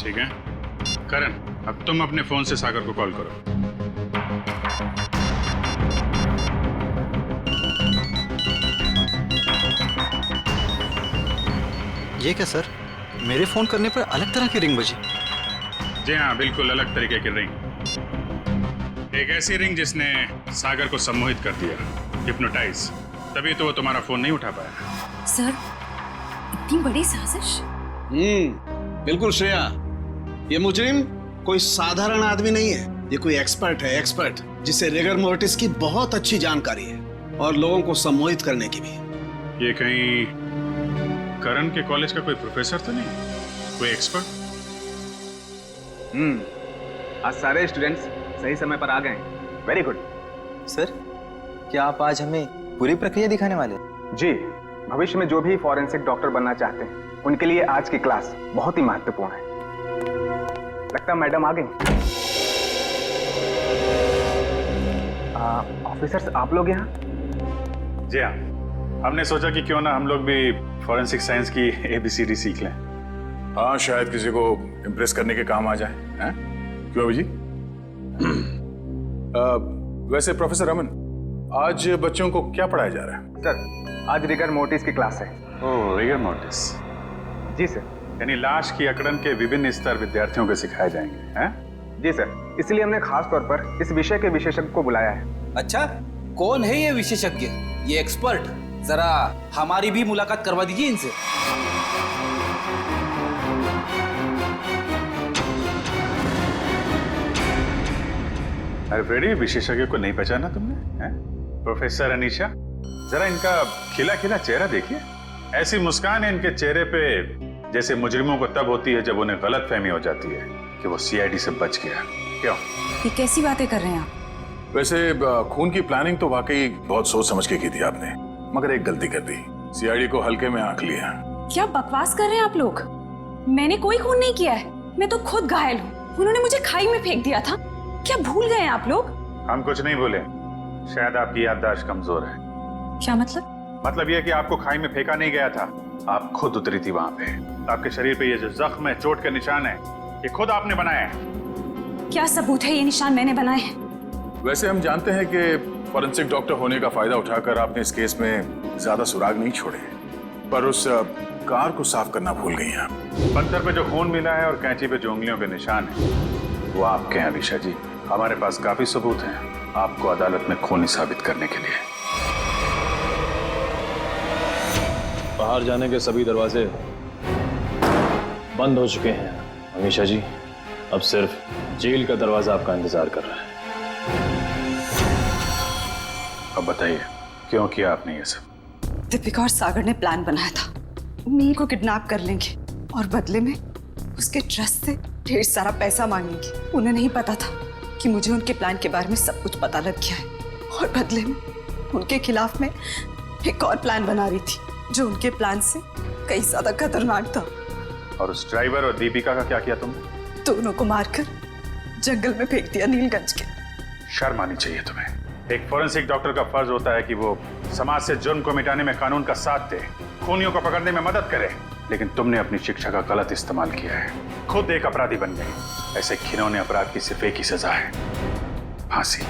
ठीक है। करण, अब तुम अपने फोन से सागर को कॉल करो। ये क्या सर, मेरे फोन करने पर अलग तरह की रिंग बजी? जी हाँ, बिल्कुल अलग तरीके की रिंग। एक ऐसी रिंग जिसने सागर को सम्मोहित कर दिया, हिप्नोटाइज। तभी तो वो तुम्हारा फोन नहीं उठा पाया। सर, इतनी बड़ी साजिश? बिल्कुल श्रेया, ये मुजरिम कोई साधारण आदमी नहीं है। ये कोई एक्सपर्ट है, एक्सपर्ट जिसे रिगर मोर्टिस की बहुत अच्छी जानकारी है और लोगों को सम्मोहित करने की भी। ये कहीं करण के कॉलेज का कोई प्रोफेसर तो नहीं, कोई एक्सपर्ट? आज सारे स्टूडेंट्स सही समय पर आ गए। Very good. सर, क्या आप आज हमें पूरी प्रक्रिया दिखाने वाले हैं? जी, भविष्य में जो भी फॉरेंसिक डॉक्टर बनना चाहते हैं उनके लिए आज की क्लास बहुत ही महत्वपूर्ण है। लगता है मैडम आ गई। ऑफिसर्स, आप लोग यहाँ? जी हाँ, हमने सोचा कि क्यों ना हम लोग भी फॉरेंसिक साइंस की ABCD सीख लें। हाँ, शायद किसी को इम्प्रेस करने के काम आ जाए। हैं? क्यों अभी जी? वैसे प्रोफेसर रमन, आज बच्चों को क्या पढ़ाया जा रहा है? सर, आज रिगर मोर्टिस की क्लास है। ओह, रिगर मोर्टिस। जी सर। यानी लाश की अकड़न के विभिन्न स्तर विद्यार्थियों को सिखाए जाएंगे, हैं? जी सर, इसलिए हमने खास तौर पर इस विषय के विशेषज्ञ को बुलाया है। अच्छा, कौन है ये विशेषज्ञ, ये एक्सपर्ट? जरा हमारी भी मुलाकात करवा दीजिए इनसे। अरे फ्रेडी, विशेषज्ञ को नहीं पहचाना तुमने? हैं? प्रोफेसर अनीशा, जरा इनका खिला खिला चेहरा देखिए। ऐसी मुस्कान है इनके चेहरे पे जैसे मुजरिमों को तब होती है जब उन्हें गलतफहमी हो जाती है कि वो CID से बच गया। क्यों? ये कैसी बातें कर रहे हैं आप? वैसे खून की प्लानिंग तो वाकई बहुत सोच समझ के की थी आपने, मगर एक गलती कर दी, CID को हल्के में आंक लिया। क्या बकवास कर रहे हैं आप लोग? मैंने कोई खून नहीं किया है, मैं तो खुद घायल हूँ। उन्होंने मुझे खाई में फेंक दिया था। क्या भूल गए हैं आप लोग? हम कुछ नहीं भूले, शायद आपकी याददाश्त कमजोर है। क्या मतलब? मतलब यह कि आपको खाई में फेंका नहीं गया था, आप खुद उतरी थी वहां पे। आपके शरीर पे ये जो जख्म है, चोट के निशान है, ये खुद आपने बनाए हैं। क्या सबूत है ये निशान मैंने बनाए हैं? वैसे हम जानते हैं कि फॉरेंसिक डॉक्टर होने का फायदा उठाकर आपने इस केस में ज्यादा सुराग नहीं छोड़े, पर उस कार को साफ करना भूल गई हैं। पत्थर पे जो खून मिला है और कैंची पे जो उंगलियों के निशान है, वो आपके हैं अनीशा जी। हमारे पास काफी सबूत हैं आपको अदालत में खूनी साबित करने के लिए। बाहर जाने के सभी दरवाजे बंद हो चुके हैं अनीशा जी। अब सिर्फ जेल का दरवाजा आपका इंतजार कर रहा है। अब बताइए, क्यों किया आपने ये सब? दीपिका और सागर ने प्लान बनाया था, मीर को किडनैप कर लेंगे और बदले में उसके ट्रस्ट से ढेर सारा पैसा मांगेंगे। उन्हें नहीं पता था कि मुझे उनके प्लान के बारे में सब कुछ पता लग गया है और बदले में उनके खिलाफ में एक और प्लान बना रही थी जो उनके प्लान से कई ज्यादा खतरनाक था। और उस ड्राइवर और दीपिका का क्या किया तुमने? दोनों को मारकर जंगल में फेंक दिया नीलगंज के। शर्म आनी चाहिए तुम्हें। एक फॉरेंसिक डॉक्टर का फर्ज होता है कि वो समाज से जुर्म को मिटाने में कानून का साथ दे, खूनियों को पकड़ने में मदद करे, लेकिन तुमने अपनी शिक्षा का गलत इस्तेमाल किया है। खुद एक अपराधी बन गई। ऐसे घिनौने अपराध की सिर्फ एक ही सजा है, फांसी।